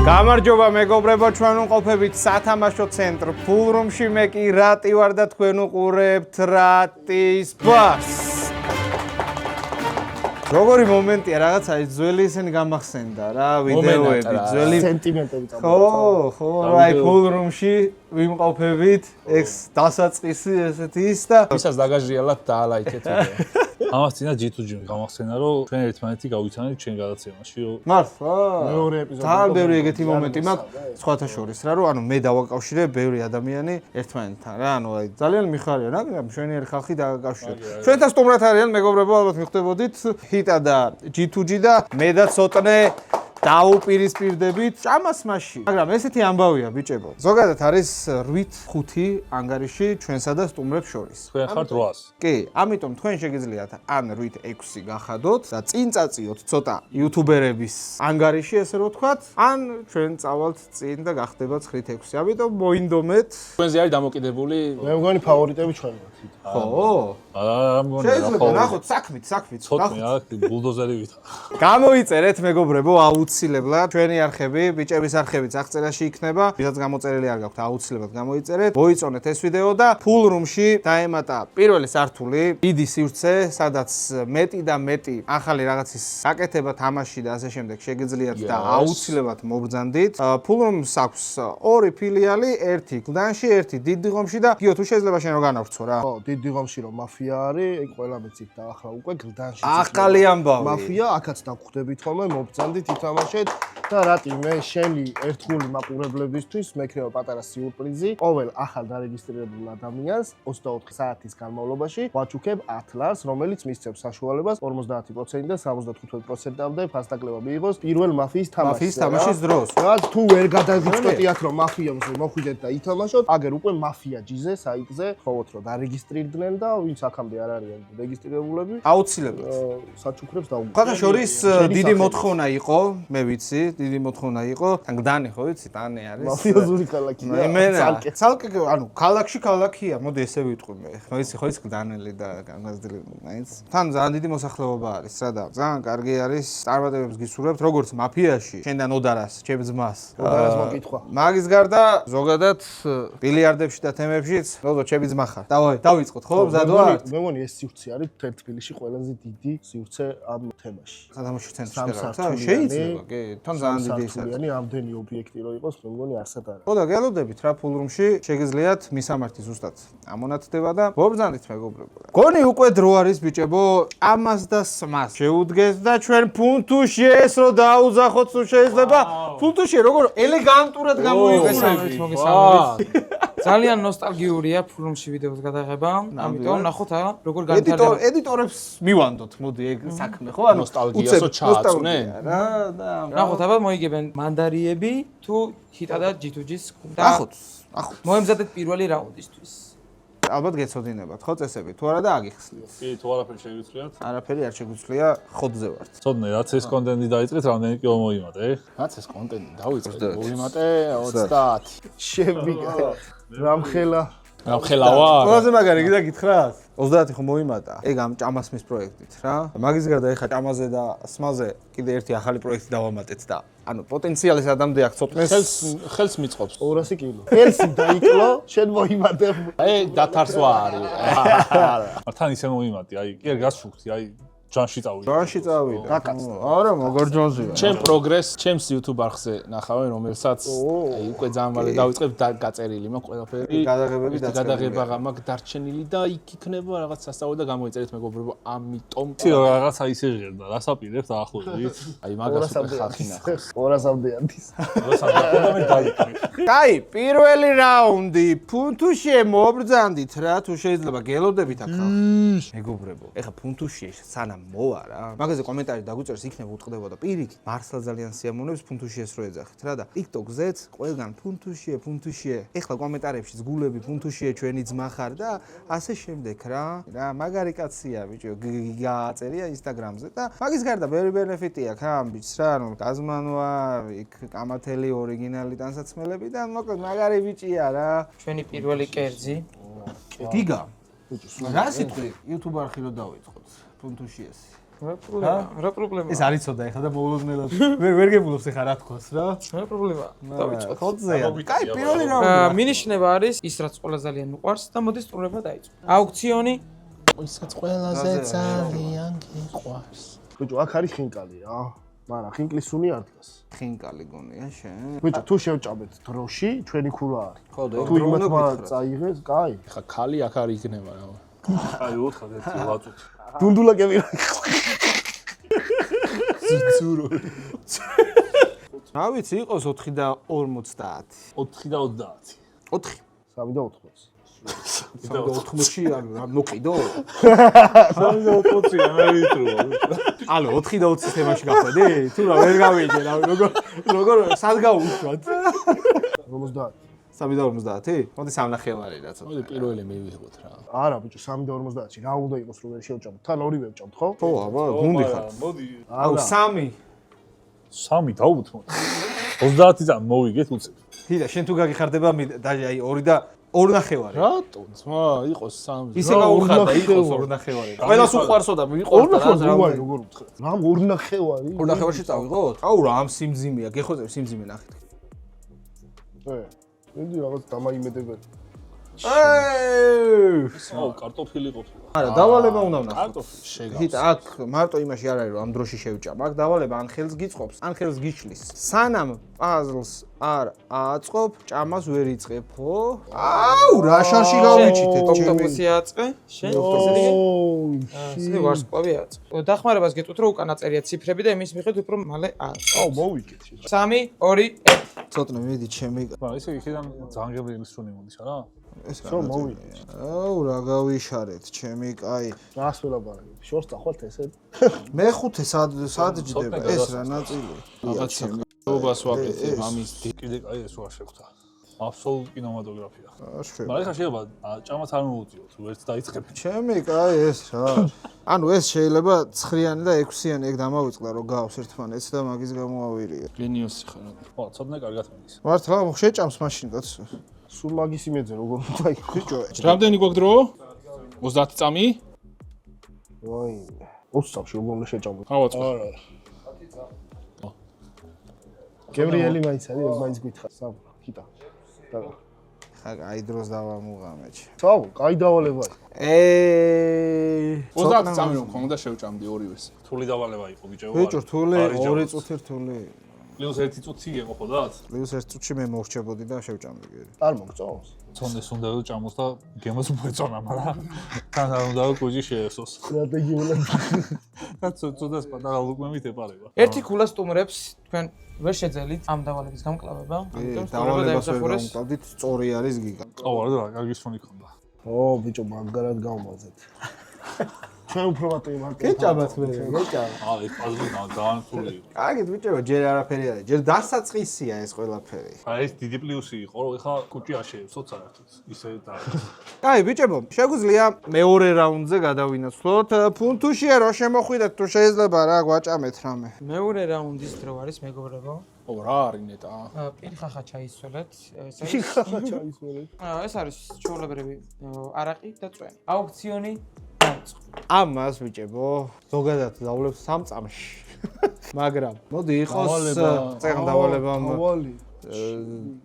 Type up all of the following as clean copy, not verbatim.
გამარჯობა მეგობრებო, ჩვენ ვყოფებით სათამაშო ცენტრ ფულრუმში. მე კი რატი ვარ და თქვენ უყურებთ რატის ბას. როგორი მომენტია, რაღაცა ძველი ისინი გამახსენდა რა, ვიდეოები, ძველი სენტიმენტები წამოწვა. ხო, აი ფულრუმში ვიმყოფებით, ეს დასაწყისი ესეთი ის და ვისაც დაგაჟრიალათ დაალაიქეთ ვიდეო. ამას წინა G2G გამახსენა, რომ ჩვენ ერთმანეთი გავიცანეთ ჩვენ გადაცემაში. მართლა? მეორე ეპიზოდი. თან ბევრი ეგეთი მომენტი მაქვს, სხვათა შორის რა, რომ ანუ მე დავაკავშირებ ბევრი ადამიანი ერთმანეთთან რა, ანუ აი ძალიან მიხარია რა, მშვენიერი ხალხი დაგაკავშირეთ. ჩვენთან სტუმრად არიან მეგობრებო, ალბათ მიხვდებოდით, ჰიტა და G2G და მე და ცოტნე დაუპირისპირდებით ჭამასმაში. მაგრამ ესეთი ამბავია ბიჭებო. ზოგადად არის 8-5 ანგარიში ჩვენსა და სტუმრებს შორის. თქვენ ხართ 800. კი, ამიტომ თქვენ შეგიძლიათ ან 8-6 გახადოთ და წინ წაწიოთ ცოტა იუთუბერების ანგარიში, ესე რომ ვთქვათ, ან ჩვენ წავალთ წინ და გახდებათ 9-6. ამიტომ მოინდომეთ. თქვენზე არის დამოკიდებული. მე მგონი ფავორიტები ჩვენ ვართ. ხო? შეიძლება ნახოთ, საქმით. ცოტნე აქ ბულდოზერი ვითარ. გამოიწერეთ მეგობრებო, აუცილებლად ჩვენი არხები, ბიჭების არხებიც აღწერაში იქნება. ვისაც გამოწერილი არ გაქვთ, აუცილებლად გამოიწერეთ. მოიწონეთ ეს ვიდეო და ფულრუმში დაემატა პირველი სართული, დიდი სივრცე, სადაც მეტი და მეტი ახალი რაღაცის გაკეთება, თამაში და ასე შემდეგ შეგიძლიათ და აუცილებლად მობრძანდით. ფულრუმს აქვს 2 ფილიალი, ერთი გლდანში, ერთი დიდ დიღომში და გიო თუ შეიძლება შენ რო განავრცო რა. ხო, დიდ დიღომში რომ მაფია არის, ეგ ყველა მეცით და ახლა უკვე გლდანში. ახალი ამბავი. მაფია, აქაც დავხვდებით ხოლმე, მობრძანდით ითამაშეთ და რატი მე შენი ერთგული მაყურებლებისთვის მექნება პატარა სიურპრიზი. ყოველ ახალ დარეგისტრირებულ ადამიანს 24 საათის განმავლობაში ვაჩუქებ 10 ლარს, რომელიც მისცემს საშუალებას 50% და 75%-მდე ფასდაკლება მიიღოს პირველ მაფიის თამაშის დროს. რაც თუ ვერ გადაგიწყვეტიათ რომ მაფიამ მოხვიდეთ და ითამაშოთ, აგერ უკვე მაფია ჯიზე საიტზე ხოვოთ რომ დარეგისტრირდნენ და ვინც აქამდე არ არიან რეგისტრირებულები, აუცილებლად საჩუქრებს დაუგო. ხათა შორის დიდი მოთხოვნა იყო, მე ვიცი, დიდი მოთხოვნა იყო. თან გდანი ხო ვიცი, ტანი არის. მაფიოზული ქალაქია. ცალკე, ანუ ქალაქია, მოდი ესე ვიტყვი მე. ხო ვიცი, ხო ის გდანელი და განმაზრდილი მაინც. თან ძალიან დიდი მოსახლეობა არის, რა და ძალიან კარგი არის. წარმატებებს გისურვებთ, როგორც მაფიაში, შენთან ოდარას, ჩემ ძმას. ოდარას მოკითხვა. მაგის გარდა ზოგადად ბილიარდებში და თემებშიც, ნოდო ჩემი ძმა ხარ. დავიწყოთ, ხო, მზად ვარ? მე მგონი ეს სივრცე არის თბილისში ყველაზე დიდი სივრცე ამ თემაში. სათამაშო ცენტრში რა, შეიძლება, კი, თან ძალიან დიდი ის არის. ამდენი ობიექტი რო იყოს, მე მგონი არსად არის. ხო და გელოდებით რა ფულრუმში, შეგიძლიათ მისამართი ზუსტად ამონათდება და მობრძანდით მეგობრებო. გონი უკვე დრო არის ბიჭებო, ჭამას და სმას შეუდგეს და ჩვენ ფუნთუში ეს რო დაუძახოთ თუ შეიძლება. ფუნთუში როგორ ელეგანტურად გამოიყურებით. ძალიან ნოსტალგიურია ფულრუმში ვიდეოს გადაღება, ამიტომ ნახოთ როგორ განვითარდება. ედიტორებს მივანდოთ, მოდი ეგ საქმე ხო? ანუ ნოსტალგიასო ჩააწვნე. რა და ნახოთ აბა მოიგებენ მანდარიები თუ ჰიტა და G2G-ს და ნახოთ. მოემზადეთ პირველი რაუნდისთვის. ალბათ გეცოდინებათ, ხო წესები, თუ არა და აგიხსნით. კი, თუ არაფერი შეგვიძლიათ. არაფერი არ შეგვიძლია, ხოდზე ვართ. ცოდნე, რაც ეს კონტენტი დაიწყეთ, რამდენი კილო მოიმატე? რაც ეს კონტენტი დავიწყეთ, მოიმატე 30. შევიგა. რამხელა ვარ. ყველაზე მაგარი გიდა გითხრათ? 30 ხო მოიმატა. ეგ ამ ჭამასმის პროექტით რა. მაგის გარდა ეხა ჭამაზე და სმაზე კიდე ერთი ახალი პროექტი დავამატეთ და ანუ პოტენციალი სადამდე აქ ცოტნეს ხელს მიწყობს. 200 კილო. ხელსი დაიკლო, შენ მოიმატე. აი, დათარსვა არის. თან ისე მოიმატე, აი, კი არ გასშუქთი, აი ჯანში წავიდა. არა, მაგარ ჯანზია. ჩემ პროგრესს, ჩემს YouTube არხზე ნახავენ, რომელსაც აი უკვე ძალიან მალე დავიწყებ და გაწერილი მაქვს ყველაფერი. გადაღება მაქვს დარჩენილი და იქ იქნება რაღაც სასწაული და გამოიწერეთ მეგობრებო, ამიტომ რაღაცა ისე ჟღერდა, რასაპირებთ ახლობით. აი მაგას უკვე ხალხი ნახავს. 200-მდე ადის. 200-მდე მე დაიწყე. კაი, პირველი რაუნდი ფუნთუში მობრძანდით რა, თუ შეიძლება გელოდებით აქ ხალხი. მეგობრებო, ეხა ფუნთუში სანამ მოვა რა. მაგაზე კომენტარი დაგვიწერს, იქნებ უტყდებოდა პირიქით. მართლა ძალიან სიამოვნებს ფუნთუშიეს რო ეძახით რა და TikTok-ზეც ყველგან ფუნთუშია. ეხლა კომენტარებშიც გულები ფუნთუშია ჩვენი ძმა ხარ და ასე შემდეგ რა. რა მაგარი კაცია ბიჭო, გააწერია Instagram-ზე და მაგის გარდა ბევრი ბენეფიტი აქვს ამ ბიჭს რა, ანუ გაზმანვა, იქ კამათელი ორიგინალი ტანსაცმელები და მოკლედ მაგარი ბიჭია რა. ჩვენი პირველი კერძი. გიგა. რა სიტყვი YouTube არხი რო დავიწყოთ? ფუნთუშიესი. რა პრობლემაა? ეს არის ცოდა ეხლა და მოულოდნელად. ვერ გებულობს ეხლა რა თქვას რა. რა პრობლემაა? დავიწყოთ. ხოძეა. კაი, პირველი რაუნდი. მინიშნება არის ის რაც ყველა ძალიან მიყვარს და მოდის სტუმრება დაიწყო. აუქციონი ისაც ყველაზე ძალიან გიყვარს. ბიჭო, აქ არის ხინკალი რა. მაგრამ ხინკლის სუნი არ დგას. ხინკალი გონია შენ. ბიჭო, თუ შევჭამეთ დროში, ჩვენი ქულა არის. ხო და თუ იმათმა წაიღეს, კაი. ხა ქალი აქ არ იქნება რა. აი 4-1 ვაწუთ. დუნდულაკები. ცუცურო. რა ვიცი, იყოს 4 და 50. 4 და 30. 4. 3 და 80. 80-ში რა მოკიდო? 3 და 80 ამერიტრო. ალო 4 და 20 თემაში გახვედი? თუ რა ვერ გავიჯე რა როგორ სად გავუშვათ? 50. 3 და 50? მოდი სამნახევარი რა ცოტა. მოდი პირველი მივიღოთ რა. არა ბიჭო, 3 და 50-ში რა უნდა იყოს რომ ვერ შევჭამოთ? თან ორივე ვჭამთ, ხო? ხო, აბა, გუნდი ხარ. მოდი. აუ 3. 3 დავუთ მოდი. 30-დან მოვიგეთ უცებ. ჰიდა, შენ თუ გაგიხარდება დაჟე აი 2 და 2 ნახევარი. რატო? ძმა, იყოს 3. ისე გაუხარდა, იყოს 2 ნახევარი. ყველას უყვარსო და მიყვარდა რა რა როგორ უთხრა? რა 2 ნახევარი? 2 ნახევარში წავიღოთ? აუ რა ამ სიმძიმეა, გეხოწებ სიმძიმე ნახეთ. მენდი რაღაც დამაიმედებენ. აუ, კარტოფილი ყოფილა. არა, დავალება უნდა ვნახოთ. კარტოფილი შეგავს. ჰიტ, აქ მარტო იმაში არ არის რომ ამ დროში შევჭამ. აქ დავალება ან ხელს გიწყობს, ან ხელს გიშლის. სანამ პაზლს არ აწყობ, ჭამას ვერ იწყებ, ხო? აუ, რა შანში გავიჩითეთ ჩემი. ოქტოპუსი აწყე, შენ ესე ვარსკვლავი აწყე. დახმარებას გეტყვით რომ უკანა წერია ციფრები და იმის მიხედვით უფრო მალე აწყე. აუ, მოვიგეთ. 3 2 1 ცოტნე მიდი ჩემი. ბა, ისე იქიდან ძალიან გემრიელი სუნი მოდის რა. ეს ხო, მოვიგეთ. აუ, რა გავიშარეთ, ჩემი კაი. რას ველაპარაკებ? შორს წახვალთ ესე? მეხუთე სად ჯდება ეს რა ნაწილი? რაღაც შეგობას ვაკეთებ ამის კიდე კაი ეს ვარ შევხვდა. აბსოლუტ კინემატოგრაფია. აშვე. მაგრამ ეხლა შეიძლება ჭამაც არ მოვუწიოთ, ვერც დაიწყებ. ჩემი კაი ეს რა. ანუ ეს შეიძლება 9-იანი და 6-იანი ეგ დამავიწყდა რომ გავს ერთმანეთს და მაგის გამო ავირია. გენიოსი ხარ. ხო, ცოტნე კარგად მიდის. მართლა შეჭამს მაშინ კაცო. სულ მაგის იმედზე როგორ უნდა იყოს? ბიჭო, რამდენი გვაქვს დრო? 30 წამი? ვაიმე. 20 წამში როგორ უნდა შეჭამო? ავაწყო. არა. გემრიელი მაინც არის, ეს მაინც გითხარ. სამ, ხიტა. და ხა აი დროს დავამუღამე. ცაუ, კაი დავალებაა. 30 წამი რომ ხონდა შევჭამდი ორივეს. რთული დავალება იყო ბიჭო. ბიჭო, რთული 2 წუთი რთული. პლუს 1 წუთი ეყოფოდათ? პლუს 1 წუთში მე მორჩებოდი და შევჭამდი გერი. არ მოგწონს? წონდეს უნდა ჭამოს და გემოს მოეწონა, მაგრამ თან არ უნდა კუჯი შეესოს. სტრატეგიულად. და ცოტას პატარა ლუკმებით ეპარება. ერთი ქულა სტუმრებს თქვენ ვერ შეძელით ამ დავალების გამკლავება, ამიტომ სტუმრება დაიმსახურეს. დავდით სწორი არის გიგა. ო, არა, კარგი სუნი ხონდა. ო, ბიჭო, მაგარად გავმაზეთ. ჩვენ უფრო მარტივი მარტო. გეჭამათ მე, გეჭამ. აა, ეს პაზლი ძალიან სული იყო. კარგით ბიჭო, ჯერ არაფერი არის. ჯერ დასაწყისია ეს ყველაფერი. აი, ეს დიდი პლუსი იყო, რომ ეხლა კუჭი არ შეეცოთ საერთოდ. ისე და კაი, ბიჭებო, შეგვიძლია მეორე რაუნდზე გადავინაცვლოთ. ფუნთუშია რა შემოხვიდეთ თუ შეიძლება რა გვაჭამეთ რამე. მეორე რაუნდის დრო არის მეგობრებო. ო, რა არის ნეტა? პირი ხახა ჩაისვენეთ. ეს არის ჩვეულებრივი არაყი და წვენი. აუქციონი დაიწყო. ამას ბიჭებო, ზოგადად დავლებს 3 წამში. მაგრამ მოდი იყოს წეგან დავალებამ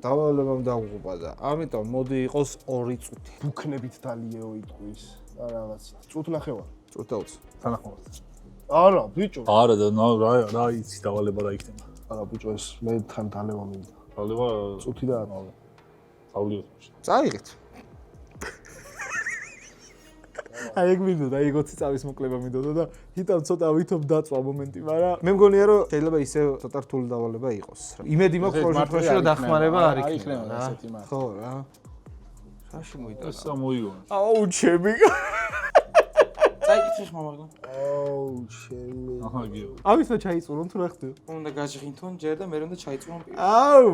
დავალებამ დაუღუპა და ამიტომ მოდი იყოს 2 წუთი. ბუქნებით დალიეო იტყვის და რაღაცით. წუთ ნახევარ. წუთ და 20. თანახმად. არა, ბიჭო. არა და რა იცი დავალება რა იქნება. არა, ბიჭო, ეს მე თან დალევა მინდა. დავალება წუთი და დავლიოთ. წაიღეთ. აი ეგ მინდოდა, აი 20 წავის მოკლება მინდოდა და ჰიტამ ცოტა ვითომ დაწვა მომენტი, მაგრამ მე მგონია რომ შეიძლება ისე ცოტა რთული დავალება იყოს. იმედი მაქვს რომ შემთხვევაში რომ დახმარება არ იქნება რა. ხო რა. რაში მოიტანა? ეს მოიგონა. აუ ჩემი. წაიკითხე ხმამაღლა. აუ, ჩემი. აჰა, გიო. ამისა ჩაიწურონ თუ რა ხდება? უნდა გაჟღინთონ ჯერ და მე რომ და ჩაიწურონ პირი. აუ,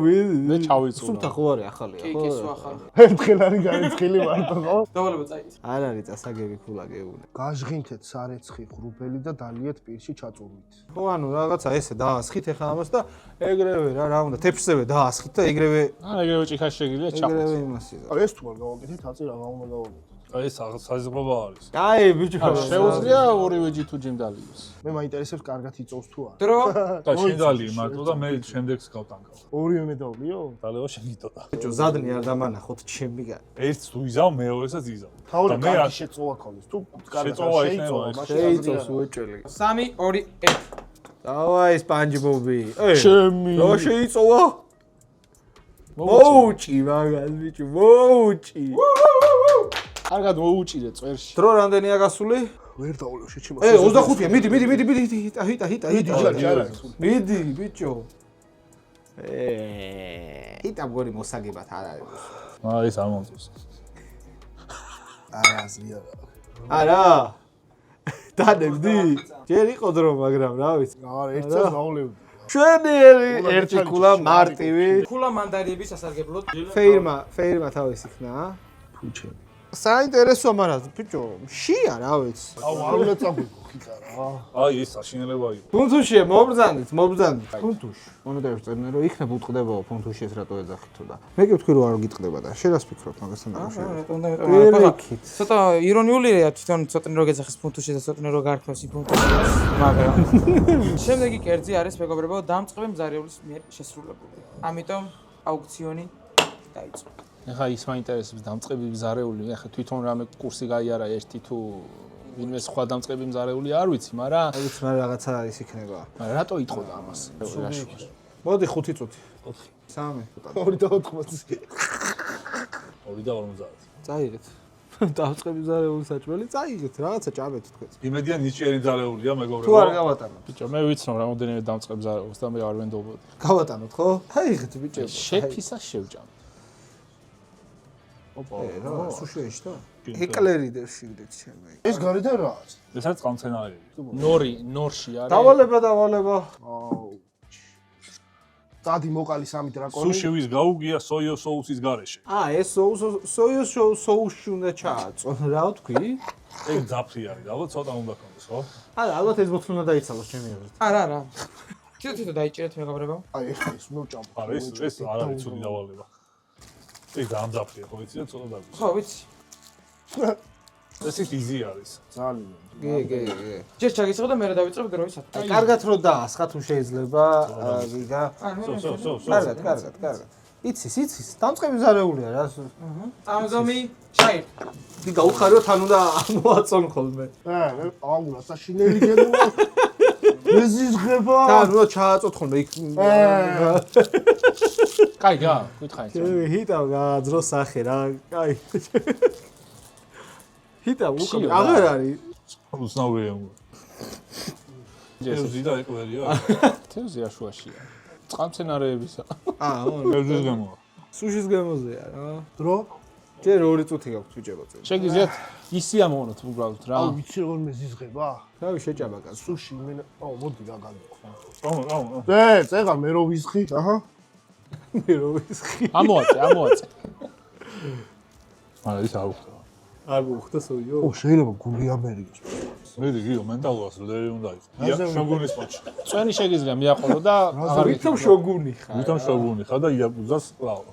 მე ჩავიწურა. სულთა ხო არის ახალია, კი, ხო? კი, სულ ახალი. ერთხელ არის განეცხილი მარტო, ხო? დავალება წაიკითხე. არ არის წასაგები ფულა გეული. გაჟღინთეთ სარეცხი ღრუბელი და დალიეთ პირში ჩაწურვით. ხო, ანუ რაღაცა ესე დაასხით ეხლა ამას და ეგრევე რა უნდა თეფშზევე დაასხით და ეგრევე ეგრევე ჭიქაში შეგიძლია ჩაყოთ. ეგრევე იმასია. ეს თუ არ გავაკეთეთ, აწი რა უნდა გავაკეთოთ? აი ეს საზღვრება არის. აი ბიჭო შეუძლია ორივე ჯი თუ ჯიმდალიოს. მე მაინტერესებს კარგად იწოვს თუ არა. დრო და შენდალი მარტო და მე შემდეგს გავტანკავ. ორივე მედალიო? დალევა შეგიტოდა. ბიჭო ზადნი არ დამანახოთ ჩემი გან ერთს თუ იზავ, მეორესაც იზავ. თავი მე კარგი შეწოვა ქონდეს. თუ კარგად შეწოვა შეიწოვა, იქნება, შეიწოს უეჭველი 3 2 1 დავაი სპანჯბობი ჩემი რა შეიწოვა მოუჭი მაგას ბიჭო მოუჭი კარგად მოუჭირე წვერში. დრო რამდენია გასული ვერ დაულევ შეჩიმა. 25-ია მიდი ჰიტა ჯარა. მიდი ბიჭო ჰიტა მგონი მოსაგებად არ არის აი ეს არ მომწონს. არა ზია. არა დანებდი ჯერ იყო დრო მაგრამ რა ვიცი არა ერთსაც დაულევ. ჩვენიერი ერთი კულა მარტივი ქულა მანდარიების სასარგებლოდ ფეირმა თავის იქნა ფუჩე. საინტერესოა მაგრამ ბიჭო შია რა ვიცი აუ არ უნდა წაგვიგო ხიტა რა. აი ეს საშინელება იყო. ფუნთუშია მობრძანდით ფუნთუშ მონეტარებს წერდნენ რომ იქნებ უტყდებაო ფუნთუშიეს რატო ეძახითო და მე კი ვთქვი რომ არ გიტყდება და შენ რას ფიქრობ მაგასთან დაკავშირებით ცოტა ირონიულია თვითონ ცოტნე რო გეძახის ფუნთუში და ცოტნე რო გარქმევს ფუნთუში მაგრამ შემდეგი კერძი არის მეგობრებო დამწყები მზარეულის მიერ შესრულებული ამიტომ აუქციონი დაიწყო ეხა ის მაინტერესებს დამწყები მზარეული ეხა თვითონ რამე კურსი გაიარა ერთი თუ ვინმე სხვა დამწყები მზარეული არ ვიცი მაგრამ ვიცი მაგრამ რაღაცა ის იქნება მაგრამ რატო იტყოდა ამას მოდი 5 წუთი 3 2 და 80. 2 და 50. წაიღეთ დამწყები მზარეული საჭმელი წაიღეთ რაღაცა ჭამეთ თქვენ იმედია ნიჭიერი მზარეულია მეგობრებო. თუ არ გავატანოთ ბიჭო მე ვიცნობ რამოდენიმე დამწყებ მზარეულს და მე არ ვენდობოდი. გავატანოთ ხო აიღეთ ბიჭო შეფისა შევჭამ. რა სუშიეში და ეკლერიდებს შიგდეთ ჩემი ეს გარედან რაა? ეს არის წყალმცენარეები. ნორში არის. დავალება აუ. დადი მოყალი 3 დრაკონი. სუშივის გაუგია სოიო соуსის გარეშე. ეს სოიოს соуსში უნდა ჩააწო რა ვთქვი ეგ ძაფრი არის, ალბათ ცოტა უნდა კონდეს, ხო? არა ალბათ ეს ბოთლი უნდა დაიცალოს ჩემი აზრით არა თვითონ დაიჭირეთ მეგობრებო აი ეს მოვჭამ. არა ეს წეს არ არის ცუდი დავალება. ეგ დამძაფრია, ხო იცი და ცოტა დაგვი. ხო ვიცი ეს იზი არის. ძალიან. კი ჯერ ჩაგისხო და მე რა დავიწყებ დროისად კარგად რო დაასხა თუ შეიძლება გიგა კარგად იცის დამწყები მზარეულია რა ამზომი ჩაი გიგა უხარიო თან უნდა მოაწონ ხოლმე აუ რა საშინელი გენოა. მეზიზღება. თან უნდა ჩააწოთ ხოლმე იქ კაიგა, გითხარი. ჰიტა გააძრო სახე რა კაი ჰიტა უკვე აღარ არის უცნაურია. თევზი და ეკვერია. თევზი აშუაშია. წყალმცენარეებისა. თევზის გამო. სუშის გამოზეა რა დრო? ჯერ 2 წუთი გაქვს ბიჭებო წელი შეგიძლიათ ისი ამოვნოთ უბრალოდ რა. აუ ვიცი როგორ მეზიზღება? თავი შეჭამა კაცო სუში მე აუ მოდი რა განვიხო. აუ. წეღარ მე რო ვისხი. აჰა. მე რო ვისხი ამოაწე. არა ის არ უხდა. არ მოხდა სოიო ო შეიძლება გული ამერიკის. მე რიგიო მენტალურას როდერი უნდა იყოს. შოგუნის პოჩი. წვენი შეგიძლია მიაყოლო და აღარ ვითომ შოგუნი ხარ ვითომ შოგუნი ხარ და იაკუზას ყლავ.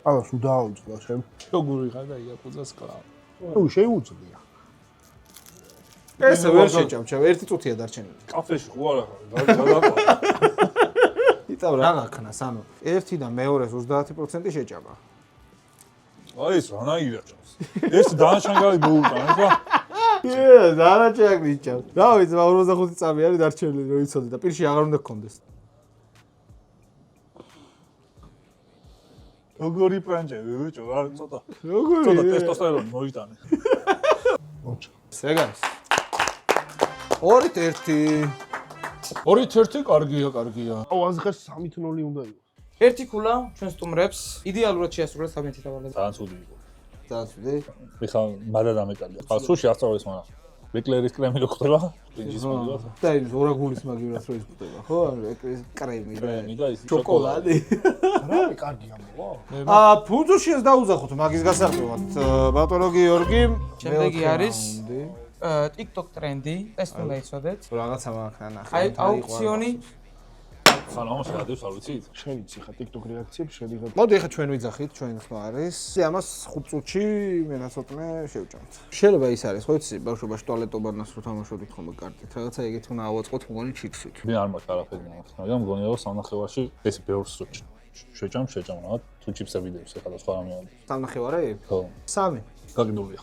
არა სულ დააუწყდა შენ. შოგური ხარ და იაკუზას ყლავ. ო შეუძლია. ესე ვერ შეჭამ 1 წუთია დარჩენილი კაფეში ხო არა ხარ გადაყვა. იტავ რა გაქნას ანუ 1 და მეორეს 30% შეჭამა აი ეს რანაირად ჭამს. ეს დანაშანგალი მოუტანა ხო? დანაჭაკ ვიჭამ რა ვიცი 45 წამი არის დარჩენილი რომ იცოდი და პირში აღარ უნდა გქონდეს როგორი პრანჯები ბიჭო რა ცოტა როგორი ცოტა ტესტოსტერონი მოიტანე. მოჭა. სეგანს 2-1 2-1 კარგია. აუ აზხარ 3-0 უნდა იყოს. ერთი ქულა ჩვენ სტუმრებს იდეალურად შეასრულეს სამეთი დავალება ძალიან ცუდი იყო. დასვიდე ეხლა მარა დამეტალია. ხა სუში არ წავლის მაგრამ ბეკლერის კრემი რო ხდება? პინჯის მოდივა. და ის ორაგულის მაგივრას რო ის ხდება ხო? ეს კრემი და ის შოკოლადი. რა კარგი ამოვა. ფუნძუშიეს დაუზახოთ მაგის გასარკვევად. ბატონო გიორგი შემდეგი არის TikTok ტრენდი, ეს უნდა იცოდეთ. რაღაცა მაგან ახლა. აი აუქციონი სანამ შეადევს არ ვიცით? შენ იცი ხა TikTok რეაქციები შედიღებ. მოდი ახლა ჩვენ ვიძახით, ჩვენი ხმა არის. ამას 5 წუთში მენაცოტნე შევჭამთ. შეიძლება ის არის, ხო იცი, ბავშვობაში ტუალეტობანას რო თამაშობდით ხოლმე კარტით. რაღაცა ეგეთ უნდა ავაწყოთ მგონი ჩიფსით. მე არ მაქვს არაფერი ნახე, მაგრამ მგონია რომ სამნახევარში ეს ბევრს შეჭამ რაღაც თუ ჩიფსები დევს ახლა და სხვა რამე არის. სამნახევარი? ხო. 3. გაგიდულია.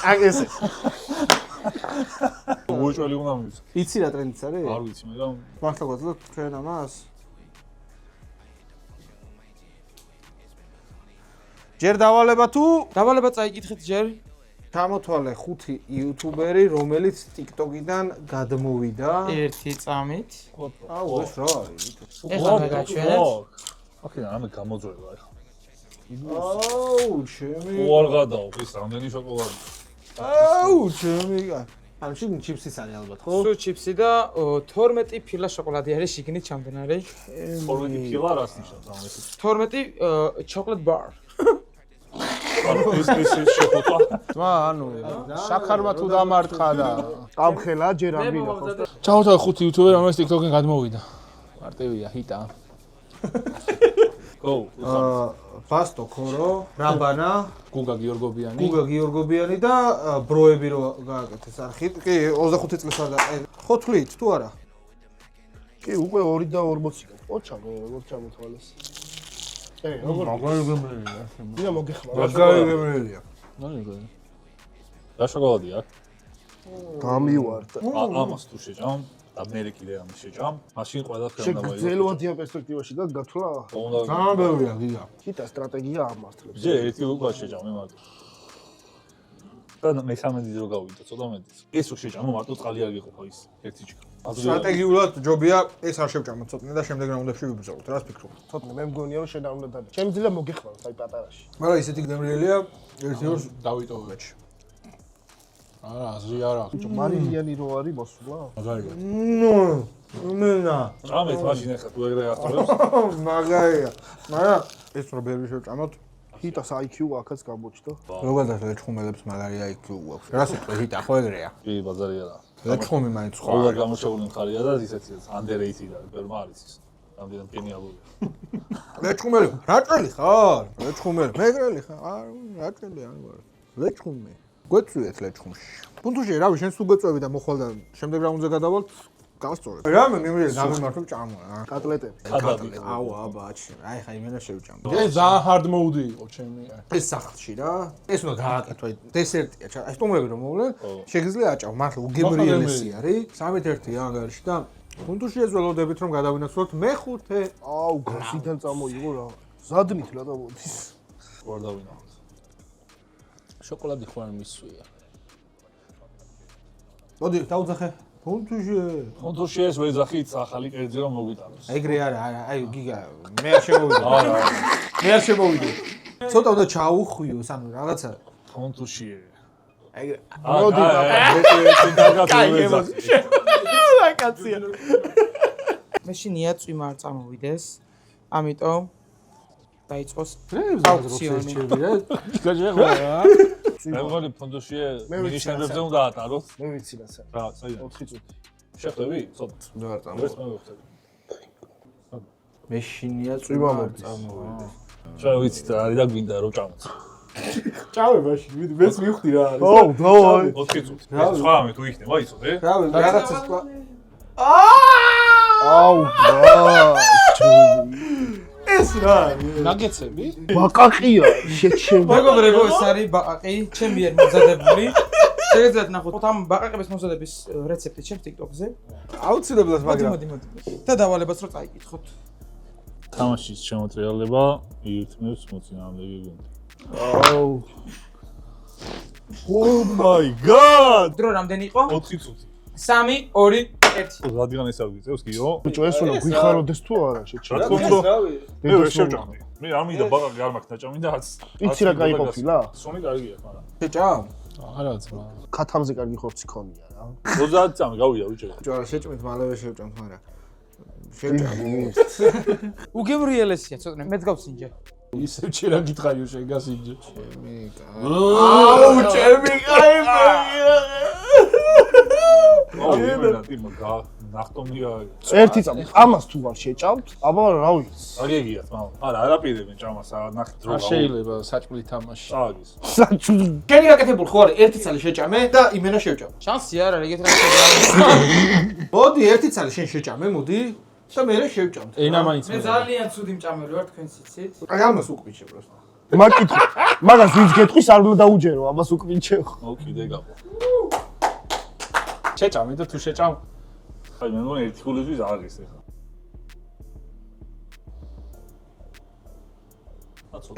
აი ესე. უეჭველი უნდა მივიც. იცი რა ტრენდიც არის? არ ვიცი, მაგრამ მართლა გვაძლევთ ჩვენ ამას? ჯერ დავალება თუ დავალება წაიკითხეთ ჯერ. ჩამოთვალე 5 იუთუბერი, რომელიც TikTok-იდან გადმოვიდა. ერთი წამით. აუ, ეს რა არის? ეხლა მე გაჩვენეთ. აკი რამე გამოძრება ახლა. აუ, ჩემი. უარ გადაო, ის რამდენი შოკოლადი. აუ, ჩემი. ანუ შიგნ ჩიფსის არის ალბათ, ხო? სულ ჩიფსი და 12 ფილა შოკოლადი არის შიგნით ჩამდგენარი. 12 ფილა რას ნიშნავს ამ ეს? 12 chocolate bar. ეს შოკოლა. ძმა, ანუ შაქარმა თუ დამარცხა და ამხელა ჯერ არ მინდა ხო? ჩავთვალე 5 იუთუბერი, რომელიც TikTok-იდან გადმოვიდა. მარტივია, ჰიტა. გო. ბასტო ქორო, რაბანა, გუგა გიორგობიანი და ბროები რო გააკეთეს არხი. კი, 25 წელს არ და ხო თვლით თუ არა? კი, უკვე 2 და 40 გა. ოჩა, როგორ ჩამოთვალეს. როგორ მაგალითია. დინა მოგეხმარა. მაგალითია. რა შოკოლადია? გამივარდა. ამას თუ შეჭამ და მე კიდე ამის შეჭამ, მაშინ ყველაფერი უნდა მოიგო. შეგძლოათია პერსპექტივაში და გათვლა. ძალიან ბევრია, გიგა. ჰიტა სტრატეგია ამართლებს. ჯერ ერთი უკვე შეჭამე მაგ. და მესამედი რო გავიდა, ცოტა მეტიც. ეს რო შეჭამო მარტო წყალი არ გიყოფა ის ერთი ჭიქა. სტრატეგიულად ჯობია ეს არ შევჭამოთ ცოტნე და შემდეგ რაუნდებში ვიბრძოლოთ. რას ფიქრობ? ცოტნე მე მგონია რომ შენ არ უნდა დაბი. ჩემი ძილა მოგეხმაროთ აი პატარაში. მაგრამ ისეთი გემრიელია, ერთი ორს დავიტოვებაში. არა, აზრი არ აქვს. ბიჭო, მარილიანი რო არის მოსულა? მაგარია. მენა. წამეთ მაშინ ახლა თუ ეგრე ასწორებს. მაგარია. მაგრამ ეს რო ბევრი შევჭამოთ, ჰიტას IQ აქაც გამოჩნდა. როგორ ლეჩხუმელებს მაგარი IQ აქვს. რა სიტყვა ჰიტა ხო ეგრეა? კი, ბაზარია რა. ლეჩხუმი მაინც ხო. ყველა გამოჩეული მხარია და ისეთი underrated არის, ბევრმა არის ის. რამდენად გენიალურია. ლეჩხუმელი, რაჭელი ხარ? ლეჩხუმელი, მეგრელი ხარ? არ, რაჭელი არ ვარ. ლეჩხუმი. გვეწვიეთ ლეჩხუმში. პუნქტში რავი, შენ სულ გვეწვევი და მოხვალ და შემდეგ რაუნდზე გადავალთ. გავსწორებ. რამე მივიდეს გამემართო ჭამო რა. კატლეტები. აუ აბა აჩი. აი ხა იმენა შევჭამ. ეს ძალიან hard mode იყო ჩემი. ეს სახლში რა. ეს უნდა გააკეთო, დესერტია, აი სტუმრები რომ მოვლენ, შეგიძლია აჭავ, მართლა უგემრიელესი არის. 3-1 ანგარიში და პუნქტში ეძველოდებით რომ გადავინაცვლოთ მეხუთე. აუ, გასიდან წამოიღო რა. ზადნით რა და მოდის. ვარ დავინახოთ. შოკოლადი ხო არ მისვია. მოდი, დაუძახე. პუნქტში ეს ვეძახით ახალი კერძი რომ მოგვიტანოს. ეგრე არა, აი გიგა, მე არ შემოვიდე. არა. მე არ შემოვიდე. ცოტა უნდა ჩაუხვიოს, ანუ რაღაცა. პუნქტში. ეგრე. მოდი და კაცია. მაშინ იაწვიმა არ წამოვიდეს. ამიტომ დაიწყოს აუქციონი. გაჟეღვა. მე ვარ პუნქტში მინიშნებებზე უნდა ატაროთ. მე ვიცი რაცა. რა, საიდან? 4 წუთი. შეხვდები? ცოტა. მე არ ეს მოვიხდები. მეშინია წვიმა წამოვიდეს. შენ ვიცით რა არის და გვინდა რომ ჭამოთ. ჭავე მაშინ, მეც მივხვდი რა არის. ოუ, დავაი. 4 წუთი. სხვა რამე თუ იქნება, იცოდე? რავი, რაღაცა სხვა. აუ, ეს რა არის? ნაგეცები? ბაკაყია, შეჩემ. მეგობრებო, ეს არის ბაყაყი, ჩემი მიერ მozadებული. შეგიძლიათ ნახოთ ამ ბაყაყების მომზადების რეცეპტი ჩემს TikTok-ზე. აუცილებლად, მაგრამ მოდი. და დავალებას რო წაიკითხოთ. თამაშის შემოტრიალება ირთმევს მოწინააღმდეგე გუნდს. აუ. Oh my god! დრო რამდენი იყო? 4 წუთი. 3, 2, 1. რადგან ეს არ გიწევს კიო? ბიჭო, ეს უნდა გვიხაროდეს თუ არა, შეჩემ. რა თქმა უნდა. მე ვერ შევჭამდი. მე არ მინდა ბაღი არ მაქვს დაჭამი და აც. იცი რა გაიყოფილა? სონი კარგია, მაგრამ. შეჭამ? არა ძმა. ქათამზე კარგი ხორცი ქონია რა. 30 წამი გავიდა ბიჭო. ბიჭო, არა შეჭმით, მალევე შევჭამთ, მაგრამ შევჭამ. უგემრიელესია ცოტა, მეც გავსინჯე. ისევ ჩერა გითხარიო შენ გასინჯე. აუ, ჩემი კაი. იმენა ნახტომია. ერთი წამი ამას თუ არ შეჭამთ, აბა რა ვიცი. აგეგიათ, მამა. არა, არაპირებენ ჭამას, ნახეთ რო. არ შეიძლება საჭმელი თამაში. წააგის. საჭმელი. შენი გაკეთებული ხო არის ერთი ცალი შეჭამე და იმენა შევჭამ. შანსი არ არის ეგეთ რაღაცა. მოდი ერთი ცალი შენ შეჭამე, მოდი და მე შევჭამთ. ენა მაინც. მე ძალიან ცუდი მჭამელი ვარ თქვენ სიცით. აი ამას უკბიჩე პროსტა. მაგკითხო. მაგას ვინც გეტყვის არ უნდა დაუჯერო, ამას უკბიჩე. ოკიდე გაბო. შეჭამე და თუ შეჭამ. აი მე მგონი ერთი გულისთვის აღის ახლა.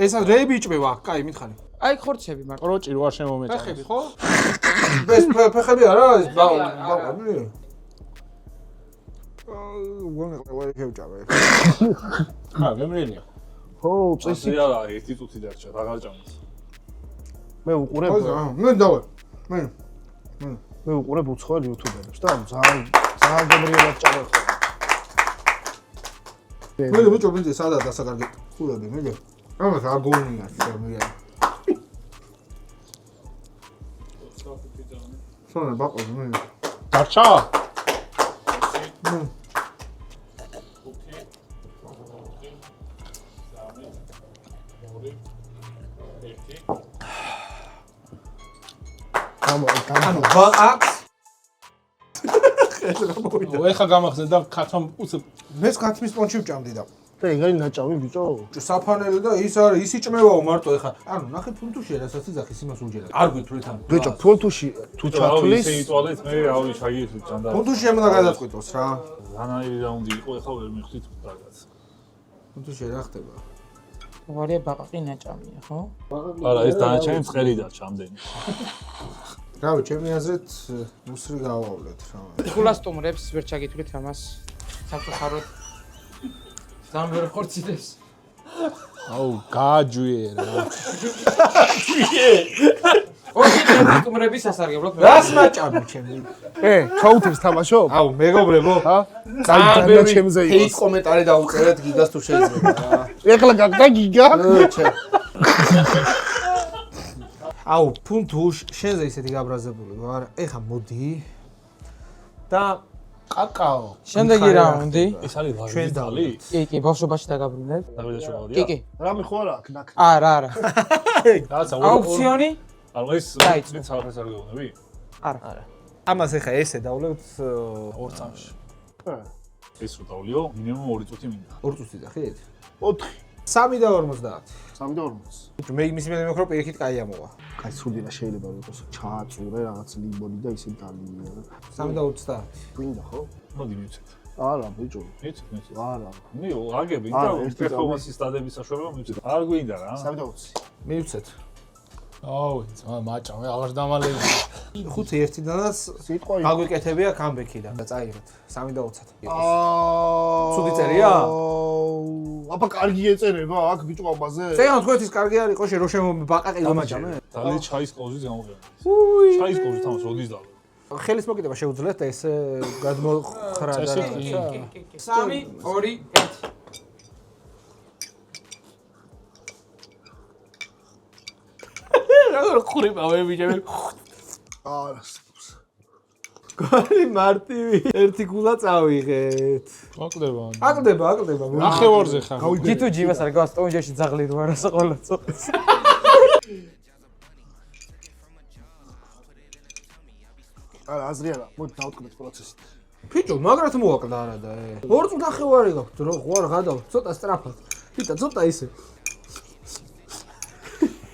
ეს რები იჭმევა, კაი მითხარი. აი ხორცები მაგ. პროჭი რო არ შემომეჭამს. ფეხები ხო? ეს ფეხები არა ეს ბაყაყი. ვონე ყველა შევჭამე. გემრიელია. ხო, წესი. არა, ერთი წუთი დარჩა, აღარ ჭამს. მე უყურებ. მე დავე. მე უყურებ უცხოელ იუთუბერებს და ძალიან გემრიელად ჭამე ხოლმე. მე მეჭობინძე სადაა დასაკარგე ხულები მე. ამას აგონია შემია. სონა ბაყოზე მე. დარჩა? ანუ ბაყს ეხა გამახსენე და ქათამ უცებ მეც ქათმის პონჩი ვჭამდი და და ეგარი ნაჭამი ბიჭო. საფანელი და ის არის ის იჭმევაო მარტო ეხა ანუ ნახე ფუნთუში რასაც იძახის იმას უჯერა არ გვითვლით ამ ბიჭო, ფონთუში თუ ჩათulis ისე იტყოდეთ მე რავი ჩაგიეთ ჭამდა ფუნთუში ემდა გადაწყვიტოს რა რანაირი რაუნდი იყო ეხა ვერ მიხდით რაღაც ფუნთუში რა ხდება ვარია ბაყაყი ნაჭამია ხო? არა ეს დანარჩენი მწყერი დარჩა ამდენი რავი ჩემი აზრით უსრი გავავლეთ რა ხულას სტუმრებს ვერ ჩაგითვლით ამას საფუხაროდ ძალიან ვერ ხორცილებს აუ გააჯვიერა ოქი სტუმრების სასარგებლოდ რას მაჭამი ჩემი ჩაუთებს თამაშობ? აუ მეგობრებო ჰა? ძალიან ჩემზე ჰეიტ იყოს. კომენტარი დაუწერეთ გიგას თუ შეიძლება რა ეხლა გაგდა გიგა? აუ ფუნთუშ შენზე ისეთი გაბრაზებული ვარ ეხა მოდი და კაკაო შემდეგი რაუნდი ეს არის ვაჟი ჩვენ ძალი კი ბავშვობაში დაგაბრუნებ დავიდა შეგავდია კი რამე ხო არა აქ ნაკ. არა რაღაცა აუქციონი ანუ ეს დაიწყო. ვინც აღარ სარგებლობები არა ამას ეხა ესე დავლებთ ორ წამში ეს რო დავლიო მინიმუმ 2 წუთი მინდა 2 წუთი დახით 4 3 და 50 3 და 40. მე იმის მე მეკრო პირიქით კაი ამოვა კაი სრული რა შეიძლება იყოს ჩააწურე რაღაც ლიმონი და ისე დალია. 3 და 30 გვინდა ხო? მოდი მივცეთ არა ბიჭო. მივცეთ არა. მე აგები არა, და ერთი პერფორმანსის სტადების საშუალება მივცეთ არ გვინდა რა 3 და 20. მივცეთ აუ მაჭამე აღარ დამალები 5-1-დანაც სიტყვა იყო. გაგვიკეთებია კამბექიდან და წაიღეთ 3 და 20 იყოს ცუდი ცუდი წერია? აბა კარგი ეწერება აქ ბიჭო ამაზე. წეღან თქვენთვის კარგი არის ყო შენ რო შემობაყაყი დამაჭამე დალი ჩაის ყოზის გამოყენა ჩაის ყოზი თამას როდის დავ ხელის მოკიდება შეუძლიათ და ეს გადმოხრა და წესი კი. 3 2 1 რა ხურება მე ბიჭები არა. გარი მარტივი ერთი გულა წავიღეთ აკლდება აკლდება ნახევარზე ხარ გითუ ჯივას არ გავს სტონჯაში ძაღლი რო არასა ყველა წოხს არა აზრი არა. მოდი დავტყდეთ პროცესით. ფიჭო მაგრად მოაკლდა არა და 2 წუთი ნახევარი გაქვს რო ხوار გადავ ცოტა სწრაფად ფიტა ცოტა ისე